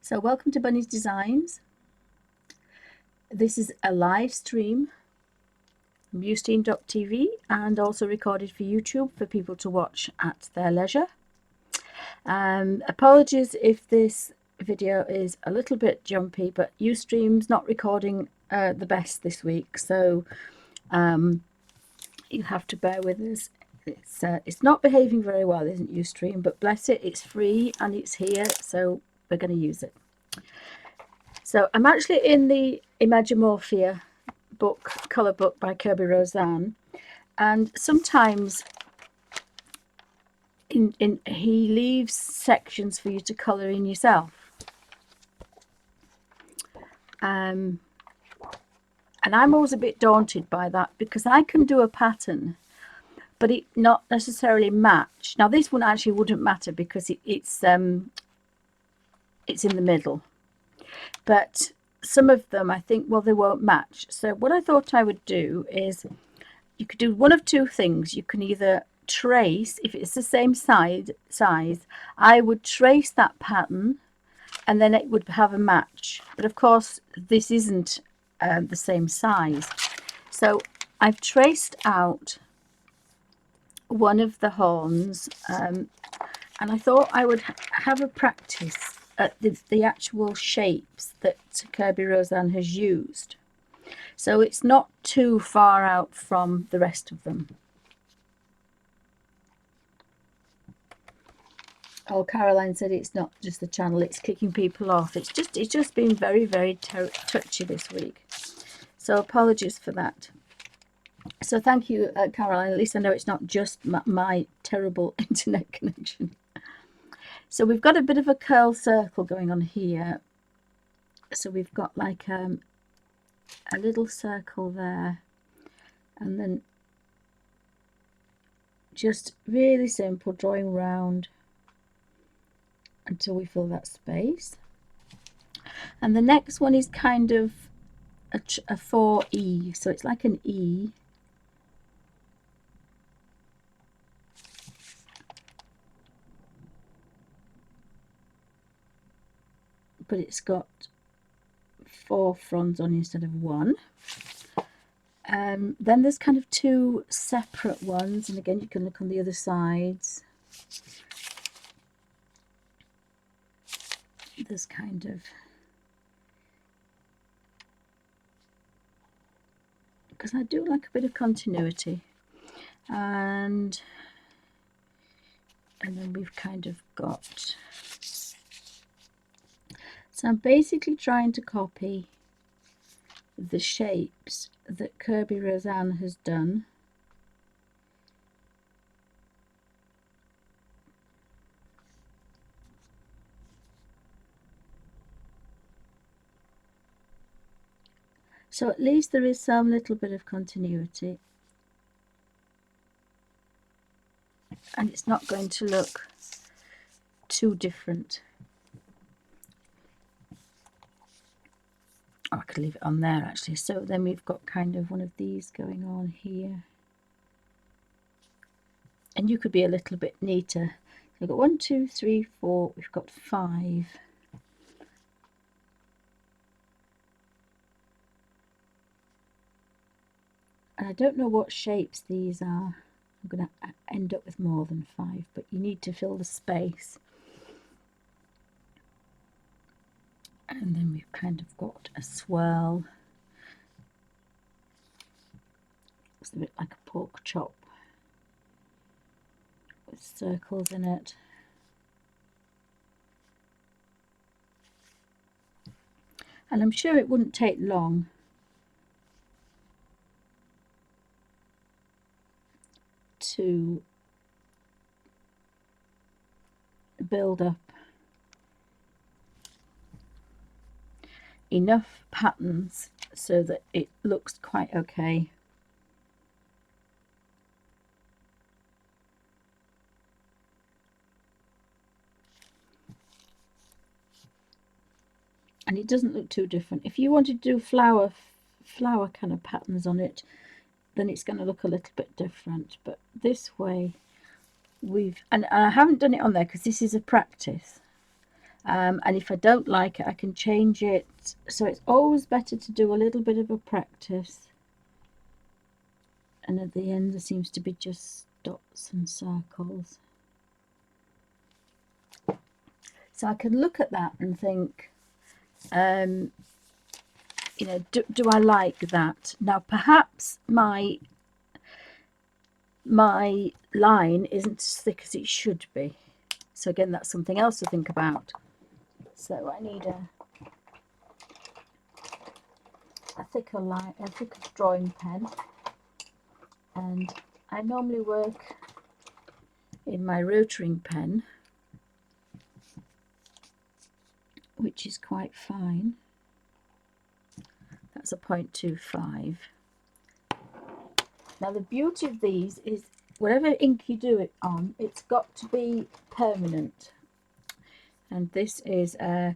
So welcome to Bunny's Designs. This is a live stream from usteam.tv and also recorded for YouTube for people to watch at their leisure. Apologies if this video is a little bit jumpy, but Ustream's not recording the best this week, so you have to bear with us. It's not behaving very well, isn't Ustream? But bless it, it's free and it's here, so we're going to use it. So I'm actually in the Imagimorphia book, colour book by Kerby Rosanes, and sometimes he leaves sections for you to colour in yourself. And I'm always a bit daunted by that because I can do a pattern, but it not necessarily match. Now this one actually wouldn't matter because it's in the middle, but some of them I think, well, they won't match. So what I thought I would do is, you could do one of two things. You can either trace, if it's the same size, I would trace that pattern and then it would have a match. But of course this isn't the same size. So I've traced out one of the horns and I thought I would have a practice at the actual shapes that Kerby Rosanes has used, so it's not too far out from the rest of them. Oh, Caroline said it's not just the channel, it's kicking people off. It's just been very touchy this week, so apologies for that. So thank you, Caroline. At least I know it's not just my terrible internet connection. So we've got a bit of a curl circle going on here. So we've got like a little circle there, and then just really simple drawing round until we fill that space. And the next one is kind of a 4E, so it's like an E. But it's got 4 fronds on instead of 1. Then there's kind of 2 separate ones, and again you can look on the other sides. There's kind of, because I do like a bit of continuity, and then we've kind of got, so I'm basically trying to copy the shapes that Kerby Rosanes has done. So at least there is some little bit of continuity, and it's not going to look too different. Oh, I could leave it on there actually. So then we've got kind of one of these going on here, and you could be a little bit neater. So we've got 1, 2, 3, 4, we've got 5. And I don't know what shapes these are. I'm going to end up with more than 5, but you need to fill the space. And then we've kind of got a swirl. It's a bit like a pork chop with circles in it. And I'm sure it wouldn't take long to build up enough patterns so that it looks quite okay. And it doesn't look too different. If you wanted to do flower kind of patterns on it, then it's going to look a little bit different. But this way, and I haven't done it on there because this is a practice. And if I don't like it, I can change it. So it's always better to do a little bit of a practice. And at the end there seems to be just dots and circles. So I can look at that and think, you know, do I like that? Now perhaps my line isn't as thick as it should be. So again, that's something else to think about. So I need a thicker line, a thicker drawing pen, and I normally work in my rotating pen, which is quite fine. That's a 0.25. Now the beauty of these is whatever ink you do it on, it's got to be permanent. And this is a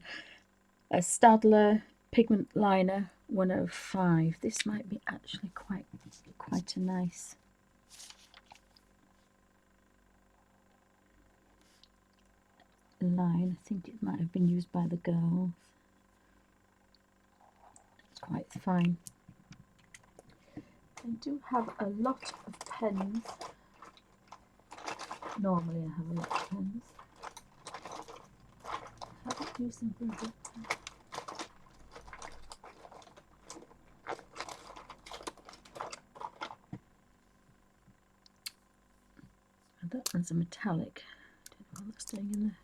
Staedtler pigment liner 105. This might be actually quite a nice line. I think it might have been used by the girls. It's quite fine. I do have a lot of pens. Normally I have a lot of pens. I haven't used them for a bit. That one's a metallic. I don't know what's staying in there.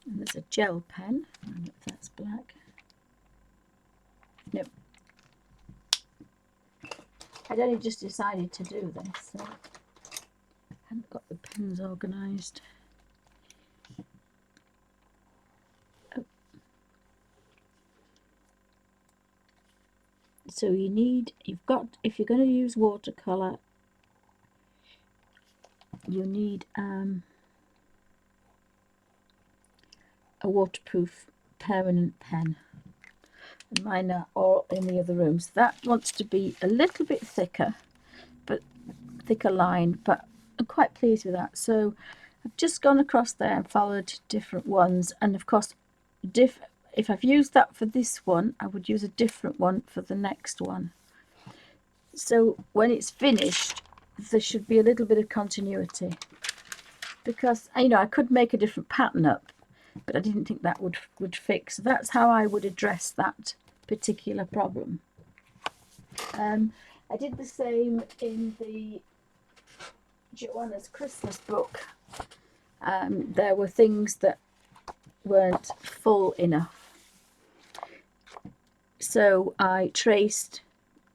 And there's a gel pen. I don't know if that's black. Nope. I'd only just decided to do this, so I hadn't got the pens organised. Oh. So you've got, if you're going to use watercolour, you need a waterproof permanent pen. And mine are all in the other room. So that wants to be a little bit thicker, but thicker line, but I'm quite pleased with that. So I've just gone across there and followed different ones, and of course if I've used that for this one, I would use a different one for the next one. So when it's finished, there should be a little bit of continuity, because you know I could make a different pattern up, but I didn't think that would fix. So that's how I would address that particular problem. I did the same in the Joanna's Christmas book. There were things that weren't full enough, so I traced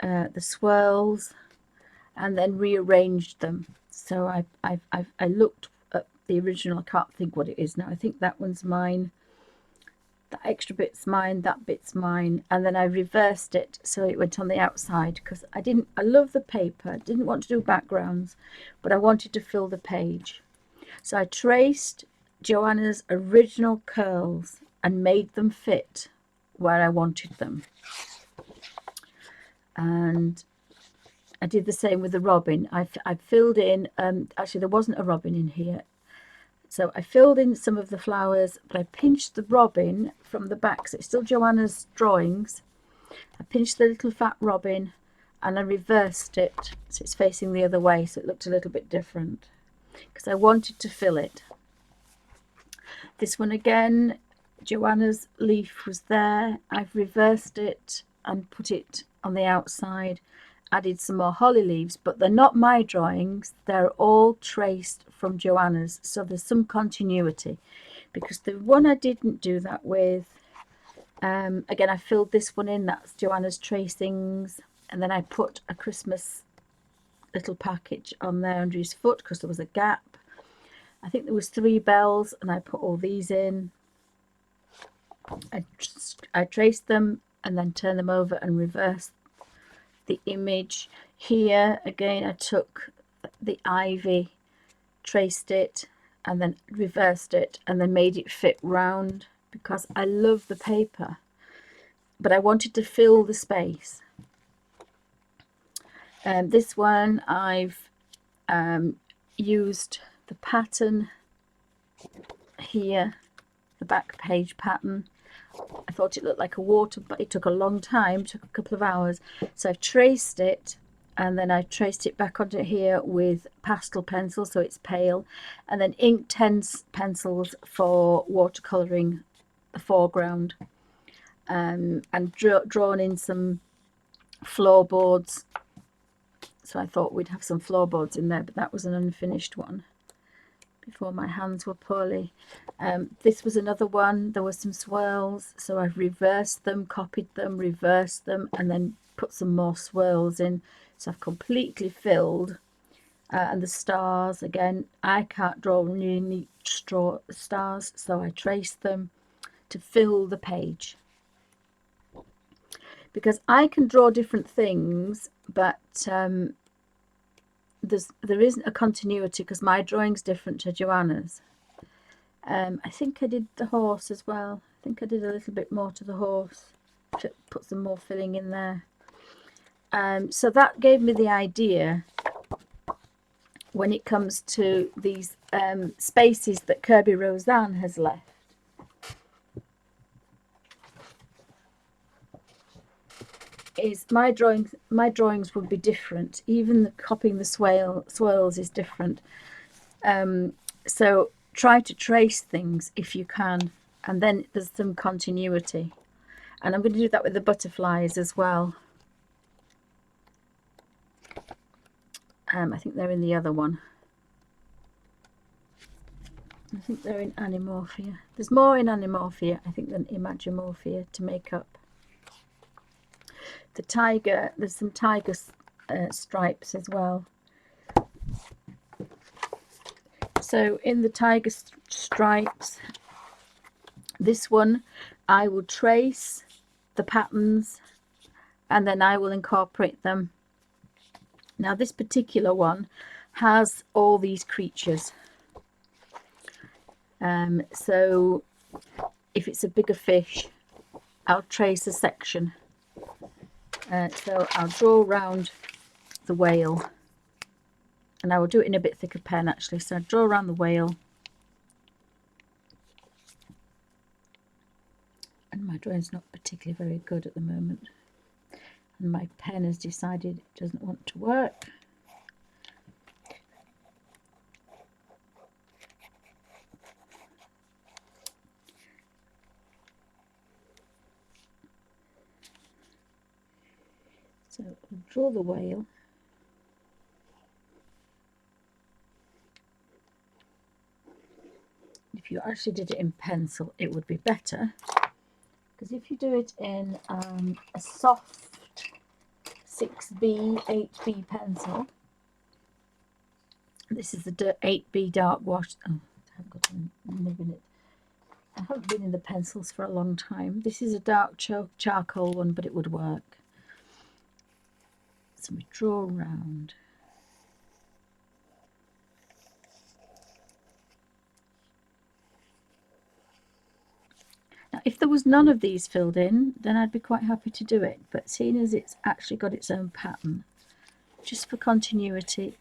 the swirls and then rearranged them. So I looked at the original. I can't think what it is now. I think that one's mine, that extra bit's mine, that bit's mine, and then I reversed it so it went on the outside, because I love the paper, didn't want to do backgrounds, but I wanted to fill the page. So I traced Joanna's original curls and made them fit where I wanted them. And I did the same with the robin. I filled in, actually there wasn't a robin in here, so I filled in some of the flowers, but I pinched the robin from the back, so it's still Joanna's drawings. I pinched the little fat robin and I reversed it so it's facing the other way, so it looked a little bit different, because I wanted to fill it. This one again, Joanna's leaf was there. I've reversed it and put it on the outside, added some more holly leaves, but they're not my drawings, they're all traced from Joanna's, so there's some continuity. Because the one I didn't do that with, again I filled this one in, that's Joanna's tracings, and then I put a Christmas little package on there under his foot because there was a gap. I think there was 3 bells, and I put all these in. I traced them and then turned them over and reversed the image. Here again I took the ivy, traced it and then reversed it and then made it fit round, because I love the paper. but I wanted to fill the space. This one I've used the pattern here, the back page pattern. I thought it looked like a water, but it took a long time, took a couple of hours. So I've traced it, and then I traced it back onto here with pastel pencil, so it's pale, and then ink pencils for watercolouring the foreground, and drawn in some floorboards. So I thought we'd have some floorboards in there, but that was an unfinished one before my hands were poorly. This was another one. There were some swirls, so I've reversed them, copied them, reversed them, and then put some more swirls in. So I've completely filled. And the stars, again, I can't draw really neat stars, so I traced them to fill the page. Because I can draw different things, but there isn't a continuity because my drawing's different to Joanna's. I think I did the horse as well. I think I did a little bit more to the horse to put some more filling in there. So that gave me the idea when it comes to these spaces that Kirby Roseanne has left. Is my drawings would be different. Even copying the swirls is different. So try to trace things if you can, and then there's some continuity. And I'm going to do that with the butterflies as well. I think they're in the other one. I think they're in Animorphia. There's more in Animorphia, I think, than Imagimorphia to make up. The tiger, there's some tiger stripes as well. So in the tiger stripes, this one I will trace the patterns and then I will incorporate them. Now this particular one has all these creatures. So if it's a bigger fish, I'll trace a section. So I'll draw around the whale, and I will do it in a bit thicker pen actually. So I draw around the whale, and my drawing's not particularly very good at the moment, and my pen has decided it doesn't want to work. So I'll draw the whale. If you actually did it in pencil, it would be better, because if you do it in a soft 6B, 8B pencil, this is the 8B dark wash. Oh, I haven't got a nib in it. I haven't been in the pencils for a long time. This is a dark charcoal one, but it would work. So we draw around. Now, if there was none of these filled in, then I'd be quite happy to do it. But seeing as it's actually got its own pattern, just for continuity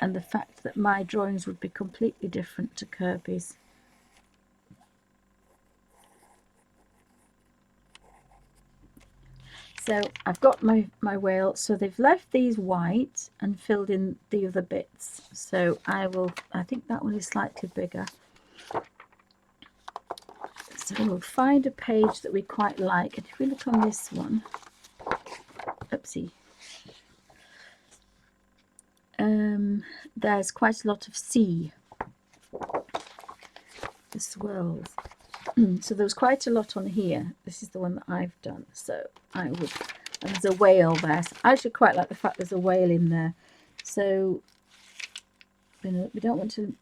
and the fact that my drawings would be completely different to Kirby's. So I've got my whale, so they've left these white and filled in the other bits. So I think that one is slightly bigger. So we'll find a page that we quite like. And if we look on this one, oopsie, there's quite a lot of sea, the swirls. So there was quite a lot on here. This is the one that I've done. So I would, and there's a whale there. So I actually quite like the fact there's a whale in there. So we don't want to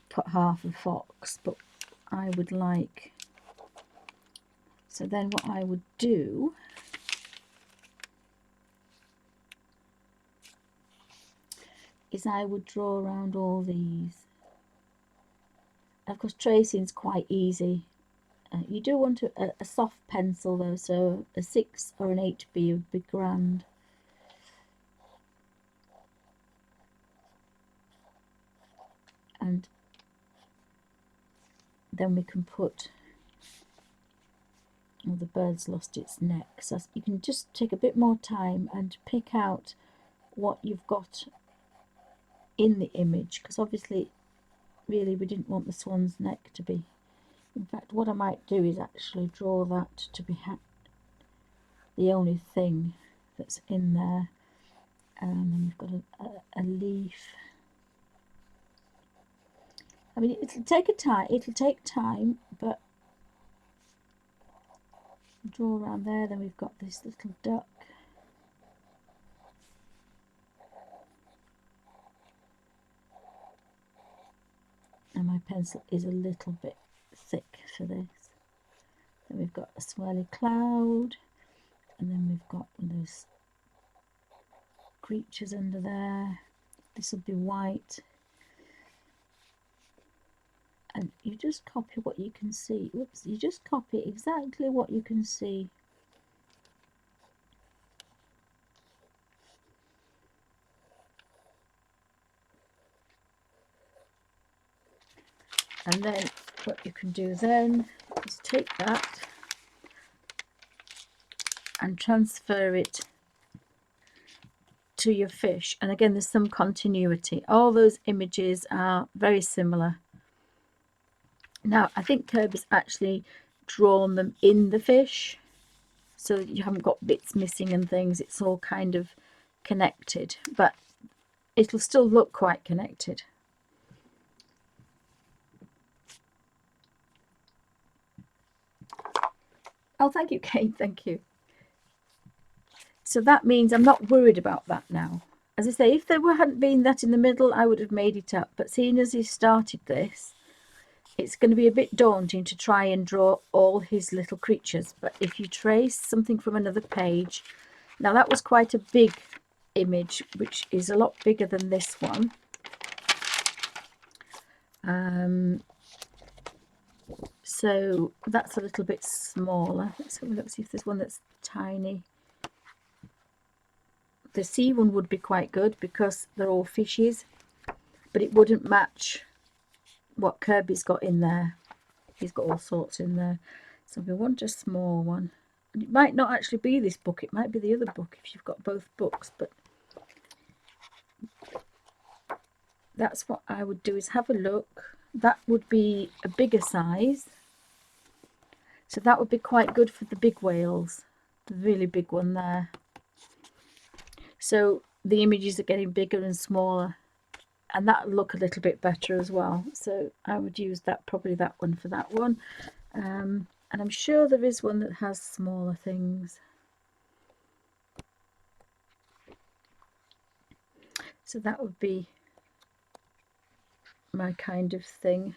put half a fox, but I would like. So then what I would do is I would draw around all these. Of course, tracing is quite easy. You do want a soft pencil though, so a 6 or an 8B would be grand. And then we can put, oh, the bird's lost its neck, so you can just take a bit more time and pick out what you've got in the image, because obviously really we didn't want the swan's neck to be. In fact, what I might do is actually draw that to be the only thing that's in there. And then we've got a leaf. I mean, it'll take time, but draw around there. Then we've got this little duck. And my pencil is a little bit thick for this. Then we've got a swirly cloud, and then we've got those creatures under there. This will be white. And you just copy what you can see. Whoops, you just copy exactly what you can see. And then what you can do then is take that and transfer it to your fish. And again, there's some continuity. All those images are very similar. Now, I think Kirby's actually drawn them in the fish, so that you haven't got bits missing and things. It's all kind of connected, but it'll still look quite connected. Oh, thank you, Kate. Thank you. So that means I'm not worried about that now. As I say, if there hadn't been that in the middle, I would have made it up. But seeing as he started this, it's going to be a bit daunting to try and draw all his little creatures. But if you trace something from another page, now that was quite a big image, which is a lot bigger than this one. So that's a little bit smaller. Let's have a look, see if there's one that's tiny. The sea one would be quite good because they're all fishes, but it wouldn't match what Kirby's got in there. He's got all sorts in there. So we want a small one. And it might not actually be this book, it might be the other book if you've got both books, but that's what I would do, is have a look. That would be a bigger size. So that would be quite good for the big whales, the really big one there. So the images are getting bigger and smaller, and that'll look a little bit better as well. So I would use that, probably that one for that one. And I'm sure there is one that has smaller things. So that would be my kind of thing.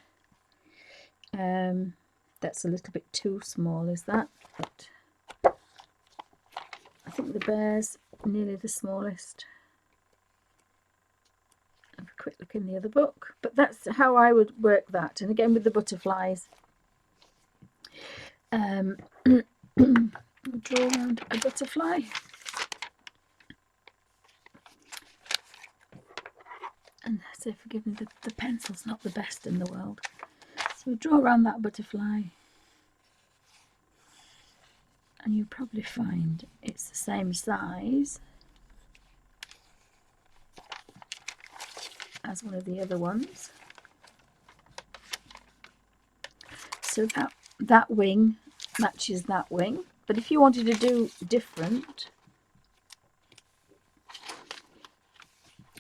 That's a little bit too small, is that? But I think the bear's nearly the smallest. Have a quick look in the other book, but that's how I would work that. And again with the butterflies, draw around a butterfly. And so forgive me, the pencil's not the best in the world. So we draw around that butterfly, and you'll probably find it's the same size as one of the other ones. So that wing matches that wing, but if you wanted to do different,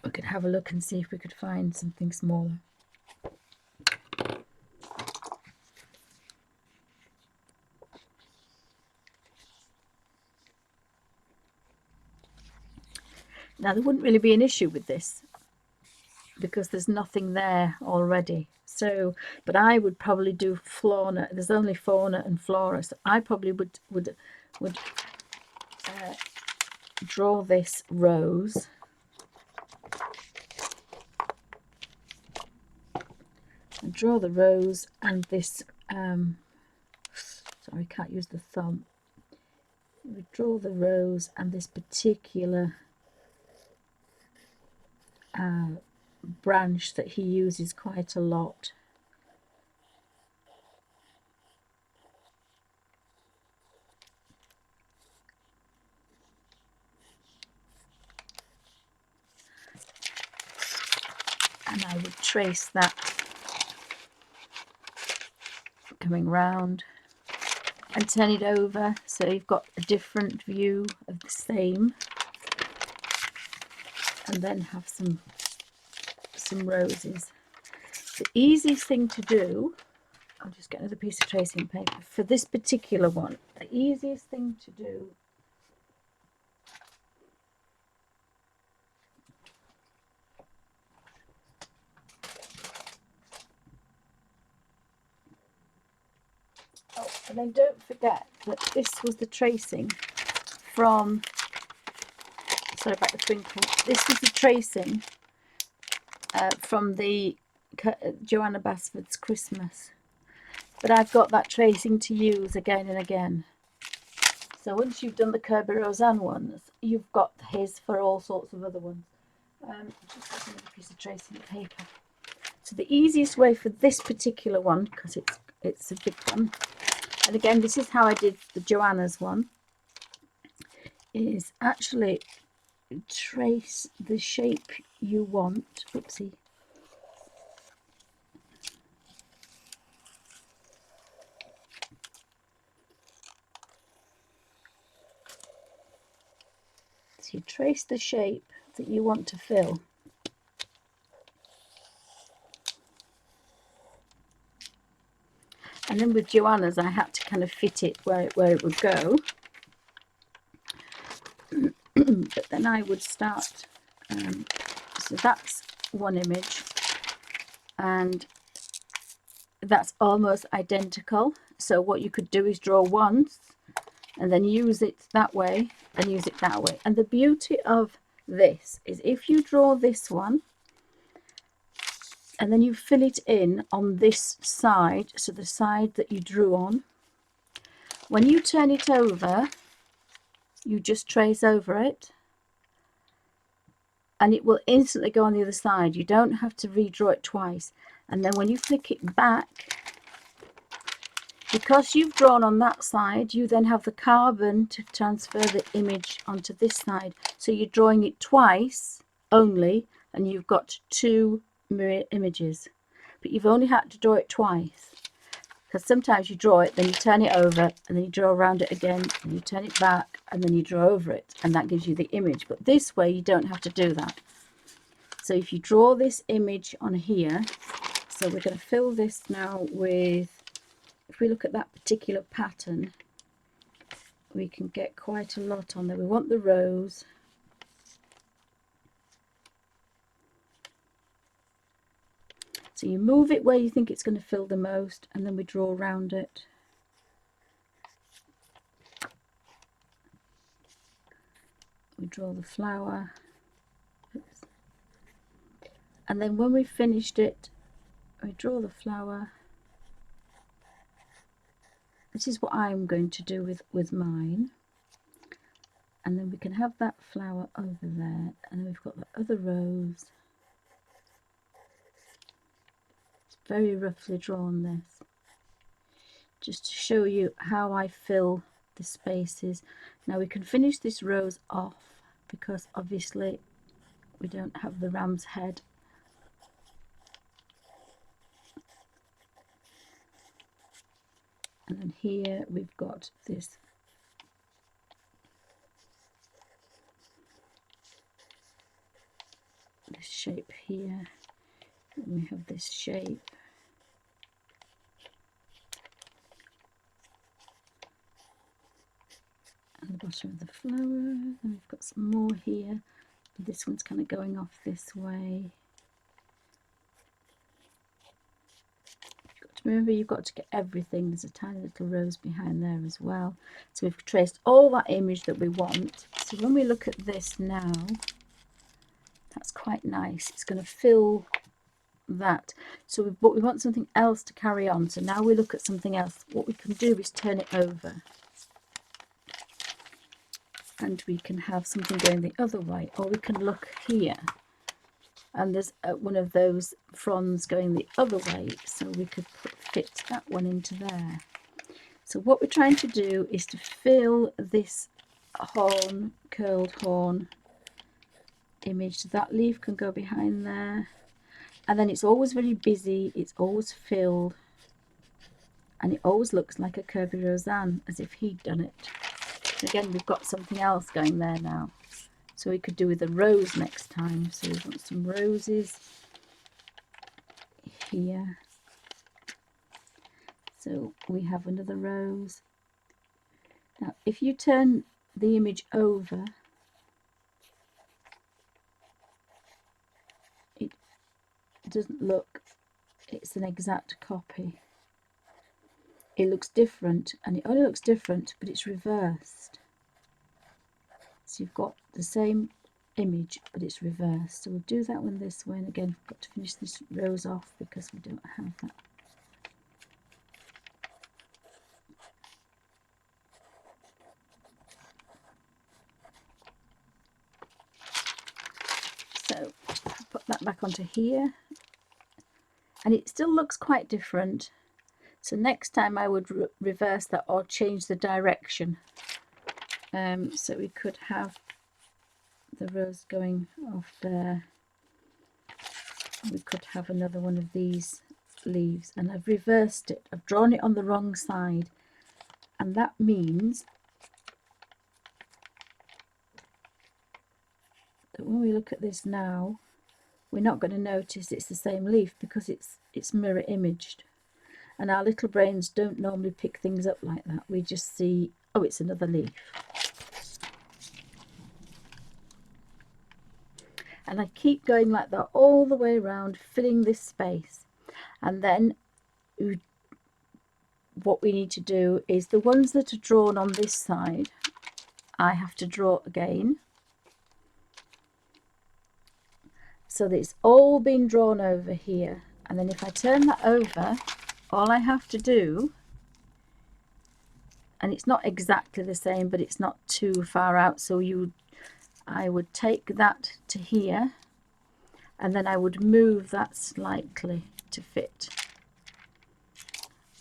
we could have a look and see if we could find something smaller. Now there wouldn't really be an issue with this because there's nothing there already. So, but I would probably do fauna. There's only fauna and flora, so I probably would draw this rose. And draw the rose and this sorry, can't use the thumb. We draw the rose and this particular branch that he uses quite a lot. And I would trace that coming round and turn it over so you've got a different view of the same, and then have some roses. The easiest thing to do, I'll just get another piece of tracing paper for this particular one. The easiest thing to do and then don't forget that this was the tracing from, sorry about the twinkle, this was the tracing from the Joanna Basford's Christmas, but I've got that tracing to use again and again. So once you've done the Kerby Rosanne ones, you've got his for all sorts of other ones. Just got another piece of tracing paper. So the easiest way for this particular one, because it's a big one, and again this is how I did the Joanna's one, is actually trace the shape you want. Oopsie. So you trace the shape that you want to fill. And then with Joanna's, I had to kind of fit it where it would go. But then I would start, so that's one image, and that's almost identical. So what you could do is draw once and then use it that way and use it that way. And the beauty of this is if you draw this one and then you fill it in on this side, so the side that you drew on, when you turn it over, you just trace over it and it will instantly go on the other side. You don't have to redraw it twice. And then when you flick it back, because you've drawn on that side, you then have the carbon to transfer the image onto this side. So you're drawing it twice only, and you've got two mirror images. But you've only had to draw it twice. Because sometimes you draw it, then you turn it over, and then you draw around it again, and you turn it back, and then you draw over it, and that gives you the image. But this way, you don't have to do that. So if you draw this image on here, so we're going to fill this now with, if we look at that particular pattern, we can get quite a lot on there. We want the rose. So you move it where you think it's going to fill the most, and then we draw around it. We draw the flower. Oops. And then when we've finished it, we draw the flower. This is what I'm going to do with mine. And then we can have that flower over there, and then we've got the other rose. Very roughly drawn this, just to show you how I fill the spaces. Now we can finish this rose off because obviously we don't have the ram's head. And then here we've got this shape here. And we have this shape. At the bottom of the flower. And we've got some more here. This one's kind of going off this way. Remember, you've got to get everything. There's a tiny little rose behind there as well. So we've traced all that image that we want. So when we look at this now, that's quite nice. It's going to fill that. So but we want something else to carry on, so now we look at something else. What we can do is turn it over, and we can have something going the other way, or we can look here and there's one of those fronds going the other way, so we could fit that one into there. So what we're trying to do is to fill this horn, curled horn image, so that leaf can go behind there, and then it's always very busy, it's always filled, and it always looks like a Kirby Roseanne, as if he'd done it. Again, we've got something else going there now, so we could do with a rose next time. So we want some roses here, so we have another rose. Now if you turn the image over, it doesn't look, it's an exact copy. It looks different, and it only looks different, but it's reversed. So you've got the same image, but it's reversed. So we'll do that one this way, and again, we've got to finish this rose off because we don't have that. So put that back onto here, and it still looks quite different. So next time I would reverse that or change the direction. So we could have the rose going off there. We could have another one of these leaves, and I've reversed it. I've drawn it on the wrong side, and that means that when we look at this now, we're not going to notice it's the same leaf because it's mirror imaged. And our little brains don't normally pick things up like that. We just see, oh, it's another leaf. And I keep going like that all the way around, filling this space. And then what we need to do is the ones that are drawn on this side, I have to draw again. So that it's all been drawn over here. And then if I turn that over, all I have to do, and it's not exactly the same, but it's not too far out, so I would take that to here, and then I would move that slightly to fit.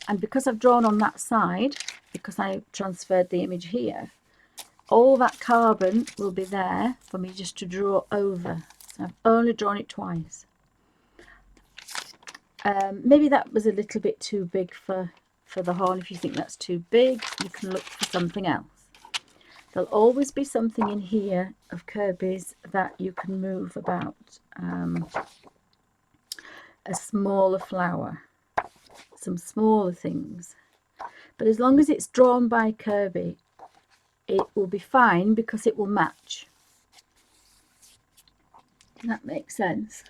And because I've drawn on that side, because I transferred the image here, all that carbon will be there for me just to draw over. So I've only drawn it twice. Maybe that was a little bit too big for the horn. If you think that's too big, you can look for something else. There'll always be something in here of Kirby's that you can move about. A smaller flower, some smaller things. But as long as it's drawn by Kirby, it will be fine because it will match. Does that make sense?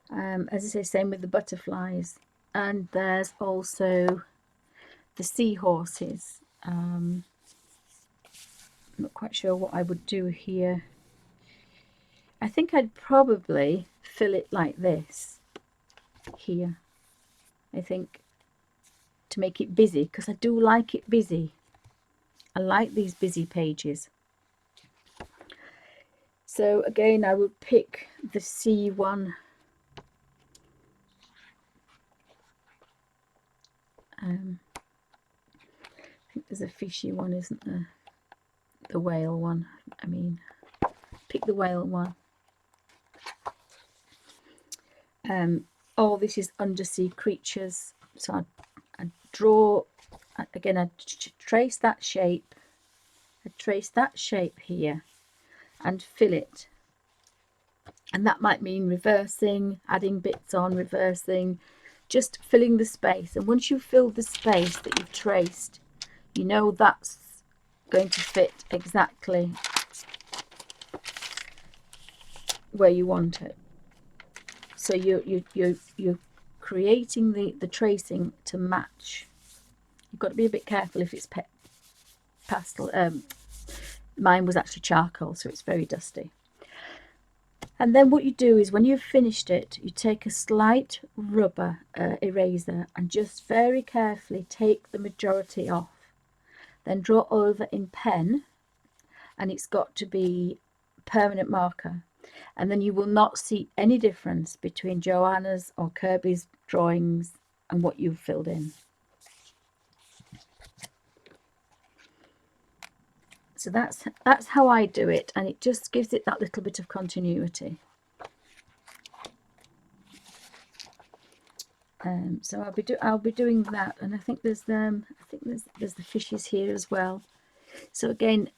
As I say, same with the butterflies, and there's also the seahorses. I'm not quite sure what I would do here. I think I'd probably fill it like this here, I think, to make it busy, because I do like it busy. I like these busy pages. So again, I would pick the C1. I think there's a fishy one, isn't there? The whale one, I mean. Pick the whale one. Oh, this is undersea creatures. So I draw, again, I trace that shape. I trace that shape here and fill it. And that might mean reversing, adding bits on, reversing, just filling the space. And once you've filled the space that you've traced, you know that's going to fit exactly where you want it. So you're creating the tracing to match. You've got to be a bit careful if it's pastel. Mine was actually charcoal, so it's very dusty. And then what you do is when you've finished it, you take a slight rubber eraser and just very carefully take the majority off. Then draw over in pen, and it's got to be permanent marker. And then you will not see any difference between Joanna's or Kirby's drawings and what you've filled in. So that's how I do it, and it just gives it that little bit of continuity. So I'll be doing that, and I think there's there's the fishes here as well. So again,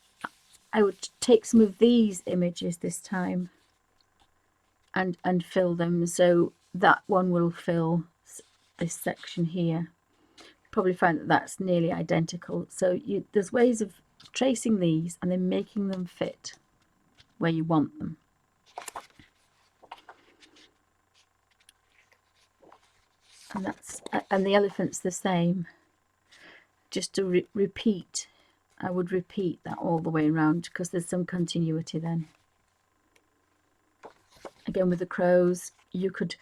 I would take some of these images this time and fill them, so that one will fill this section here. Probably find that that's nearly identical. So there's ways of tracing these and then making them fit where you want them. And the elephant's the same. Just to repeat, I would repeat that all the way around because there's some continuity then. Again with the crows, you could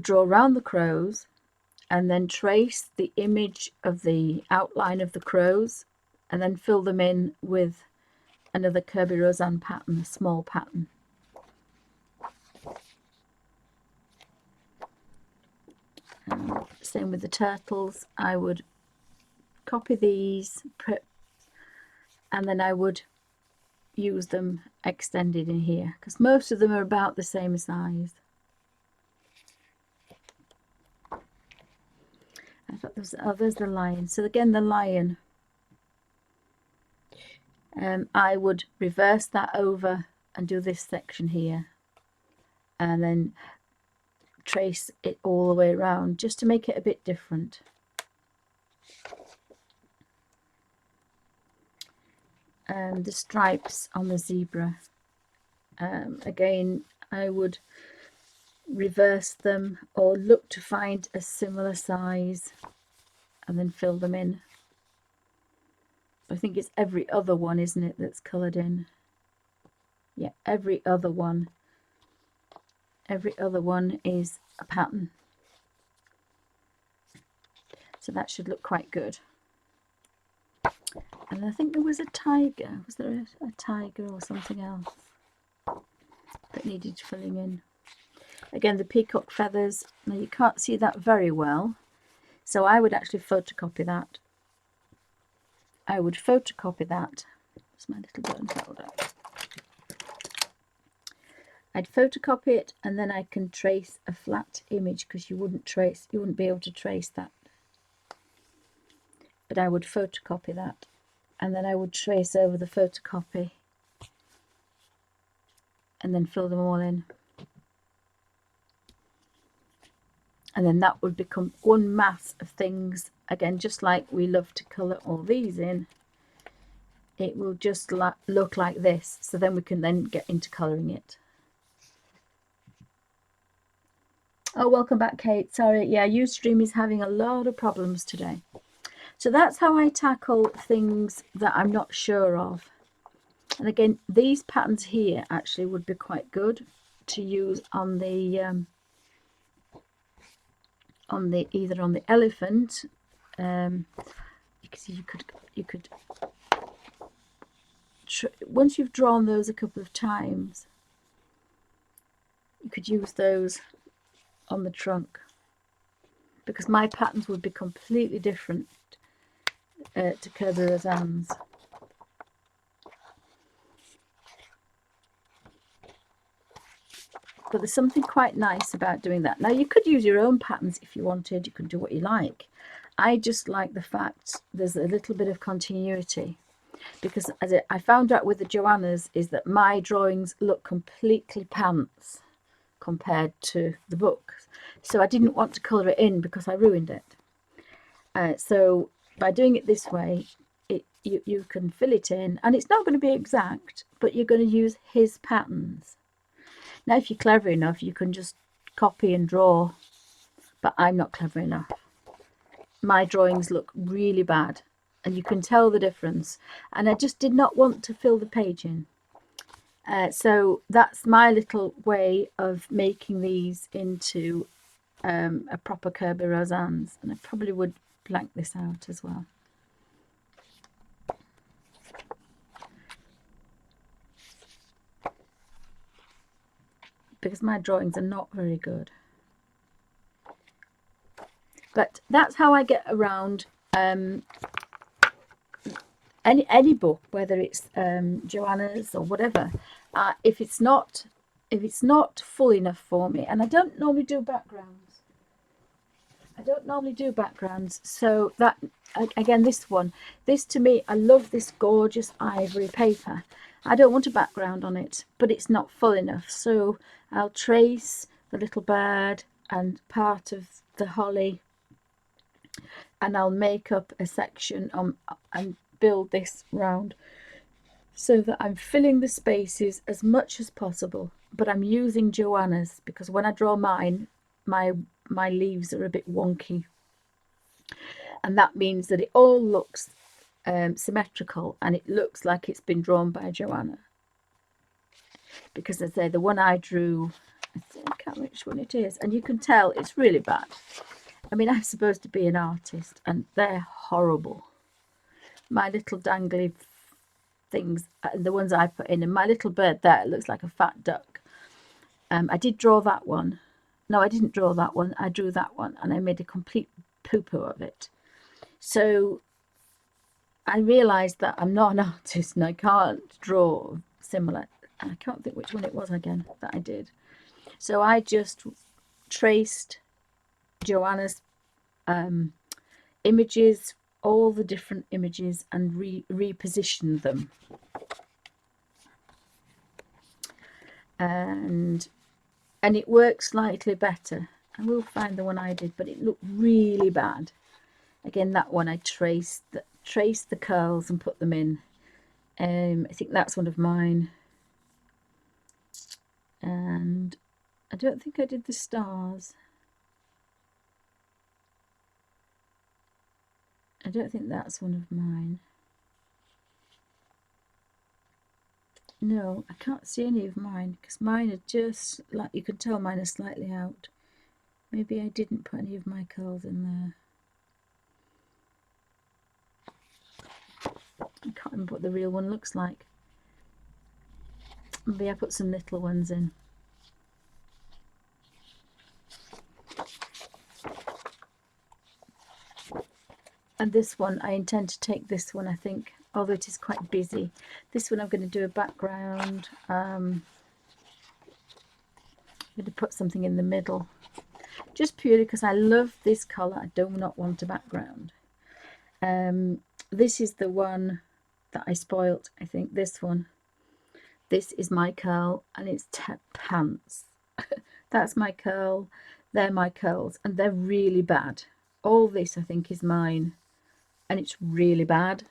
draw around the crows and then trace the image of the outline of the crows and then fill them in with another Kirby Roseanne pattern, a small pattern. Same with the turtles. I would copy these and then I would use them extended in here because most of them are about the same size. I thought there's the lion. So again, the lion, I would reverse that over and do this section here and then trace it all the way around just to make it a bit different. The stripes on the zebra, again I would reverse them or look to find a similar size and then fill them in. I think it's every other one, isn't it, that's coloured in? Yeah, every other one is a pattern, so that should look quite good. And I think there was a tiger. Was there a tiger or something else that needed filling in? Again, the peacock feathers. Now you can't see that very well, so I would actually photocopy that. That's my little button folder. I'd photocopy it and then I can trace a flat image because you wouldn't be able to trace that. But I would photocopy that and then I would trace over the photocopy and then fill them all in. And then that would become one mass of things. Again, just like we love to colour all these in, it will just look like this. So then we can then get into colouring it. Oh, welcome back, Kate. Sorry, yeah, Ustream is having a lot of problems today. So that's how I tackle things that I'm not sure of. And again, these patterns here actually would be quite good to use on the either on the elephant, because you could once you've drawn those a couple of times, you could use those on the trunk, because my patterns would be completely different to Kirby Roseanne's. But there's something quite nice about doing that. Now you could use your own patterns if you wanted, you could do what you like. I just like the fact there's a little bit of continuity, because as I found out with the Joanna's is that my drawings look completely pants compared to the book. So I didn't want to colour it in because I ruined it. So by doing it this way, you can fill it in, and it's not going to be exact, but you're going to use his patterns. Now, if you're clever enough, you can just copy and draw, but I'm not clever enough. My drawings look really bad and you can tell the difference. And I just did not want to fill the page in. So that's my little way of making these into a proper Kerby rosanes, and I probably would blank this out as well. Because my drawings are not very good. But that's how I get around any book, whether it's Joanna's or whatever. If it's not full enough for me, and I don't normally do backgrounds. So that, again, this to me, I love this gorgeous ivory paper. I don't want a background on it, but it's not full enough. So I'll trace the little bird and part of the holly, and I'll make up a section and build this round so that I'm filling the spaces as much as possible. But I'm using Joanna's because when I draw mine, my leaves are a bit wonky, and that means that it all looks symmetrical, and it looks like it's been drawn by Joanna. Because, as I say, the one I drew, I can't remember which one it is, and you can tell it's really bad. I mean, I'm supposed to be an artist, and they're horrible. My little dangly things, the ones I put in, and my little bird there looks like a fat duck. I did draw that one. No, I didn't draw that one. I drew that one, and I made a complete poo-poo of it. So I realised that I'm not an artist, and I can't draw similar. I can't think which one it was again that I did. So I just traced Joanna's images, all the different images, and repositioned them. And it works slightly better. I will find the one I did, but it looked really bad. Again, that one I traced the curls and put them in. I think that's one of mine. And I don't think I did the stars. I don't think that's one of mine. No, I can't see any of mine because mine are just like, you can tell mine are slightly out. Maybe I didn't put any of my curls in there. I can't remember what the real one looks like. Maybe I put some little ones in. And this one, I intend to take this one, I think, although it is quite busy. This one I'm going to do a background. I'm going to put something in the middle. Just purely because I love this colour. I do not want a background. This is the one that I spoilt, I think, this one. This is my curl, and it's pants. That's my curl. They're my curls, and they're really bad. All this, I think, is mine. And it's really bad.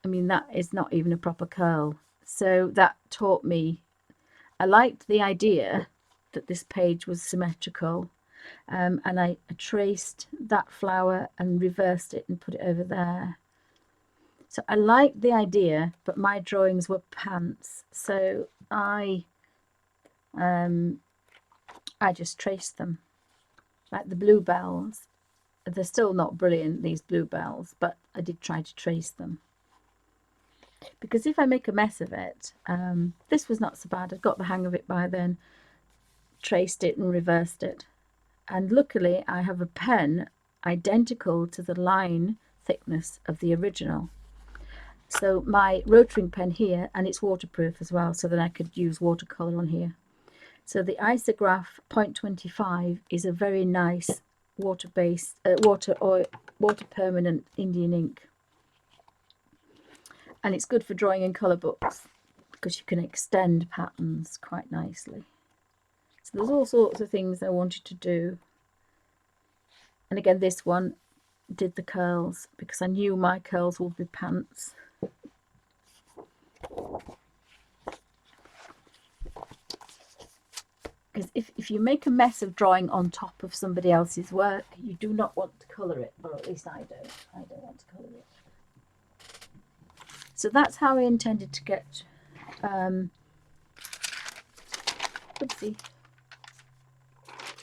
I mean, that is not even a proper curl. So that taught me, I liked the idea that this page was symmetrical. And I traced that flower and reversed it and put it over there. So I liked the idea, but my drawings were pants. So I just traced them, like the bluebells. They're still not brilliant, these bluebells, but I did try to trace them. Because if I make a mess of it, this was not so bad. I'd got the hang of it by then, traced it and reversed it. And luckily I have a pen identical to the line thickness of the original. So my rotary pen here, and it's waterproof as well, so that I could use watercolour on here. So the Isograph 0.25 is a very nice water-based, water permanent Indian ink. And it's good for drawing in colour books because you can extend patterns quite nicely. So there's all sorts of things I wanted to do. And again, this one did the curls because I knew my curls would be pants. because if you make a mess of drawing on top of somebody else's work, you do not want to colour it, or at least I don't want to colour it. So that's how I intended to get oopsie,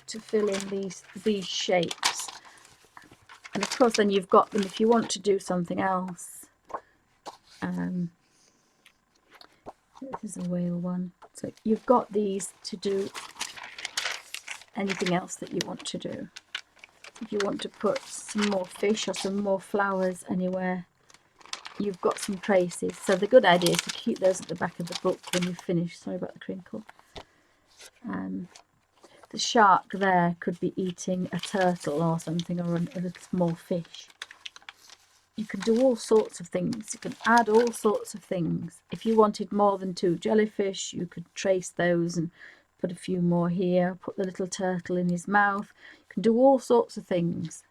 to fill in these shapes. And of course then you've got them if you want to do something else. This is a whale one, so you've got these to do anything else that you want to do. If you want to put some more fish or some more flowers anywhere, you've got some traces. So the good idea is to keep those at the back of the book when you've finished. Sorry about the crinkle. The shark there could be eating a turtle or something, or a little small fish. You can do all sorts of things. You can add all sorts of things. If you wanted more than 2 jellyfish, you could trace those and put a few more here. Put the little turtle in his mouth. You can do all sorts of things.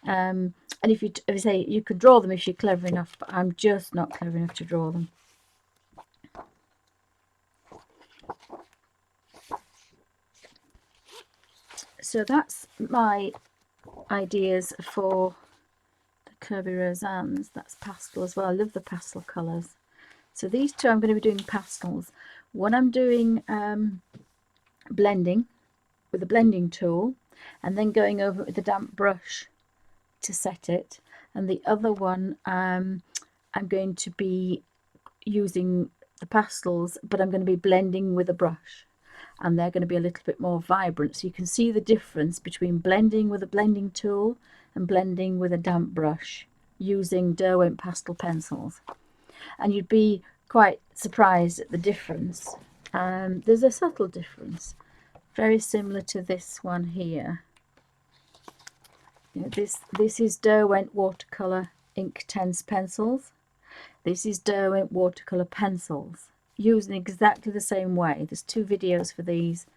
And if you say you could draw them if you're clever enough, but I'm just not clever enough to draw them. So that's my ideas for Kerby rosanes. That's pastel as well. I love the pastel colours. So these two I'm going to be doing pastels. One I'm doing blending with a blending tool, and then going over it with a damp brush to set it. And the other one I'm going to be using the pastels, but I'm going to be blending with a brush, and they're going to be a little bit more vibrant. So you can see the difference between blending with a blending tool and blending with a damp brush using Derwent pastel pencils, and you'd be quite surprised at the difference. There's a subtle difference, very similar to this one here. You know, this is Derwent watercolor ink tense pencils. This is Derwent watercolor pencils, used in exactly the same way. There's 2 videos for these.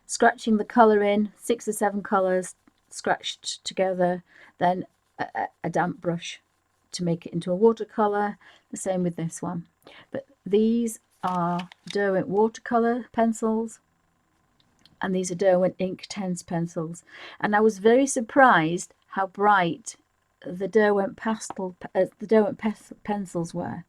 Scratching the colour in, 6 or 7 colours scratched together, then a damp brush to make it into a watercolour. The same with this one. But these are Derwent watercolour pencils, and these are Derwent ink tense pencils. And I was very surprised how bright the Derwent pencils were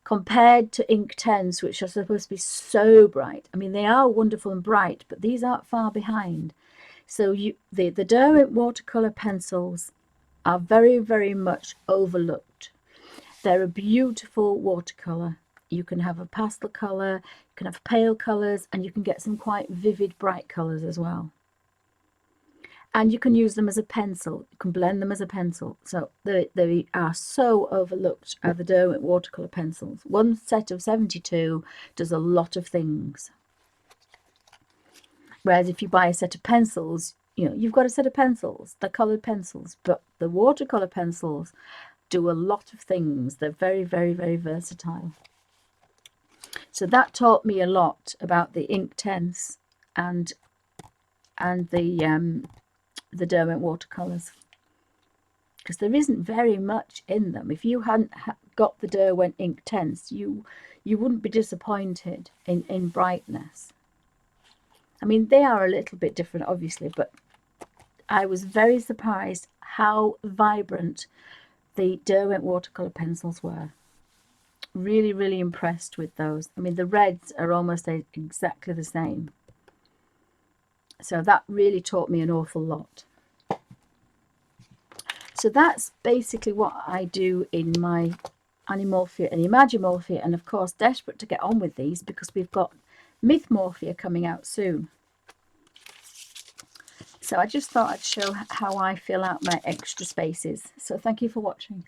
compared to ink tens, which are supposed to be so bright. I mean, they are wonderful and bright, but these aren't far behind. So the Derwent watercolor pencils are very, very much overlooked. They're a beautiful watercolor. You can have a pastel color, you can have pale colors, and you can get some quite vivid, bright colors as well. And you can use them as a pencil. You can blend them as a pencil. So they are so overlooked, the Derwent watercolor pencils. One set of 72 does a lot of things. Whereas if you buy a set of pencils, you know, you've got a set of pencils. They're coloured pencils. But the watercolour pencils do a lot of things. They're very, very, very versatile. So that taught me a lot about the ink tense and the Derwent watercolours, because there isn't very much in them. If you hadn't got the Derwent ink tense, you wouldn't be disappointed in brightness. I mean, they are a little bit different, obviously, but I was very surprised how vibrant the Derwent watercolour pencils were. Really, really impressed with those. I mean, the reds are almost exactly the same. So that really taught me an awful lot. So that's basically what I do in my Animorphia and Imagimorphia, and of course desperate to get on with these because we've got Mythmorphia coming out soon. So I just thought I'd show how I fill out my extra spaces. So thank you for watching.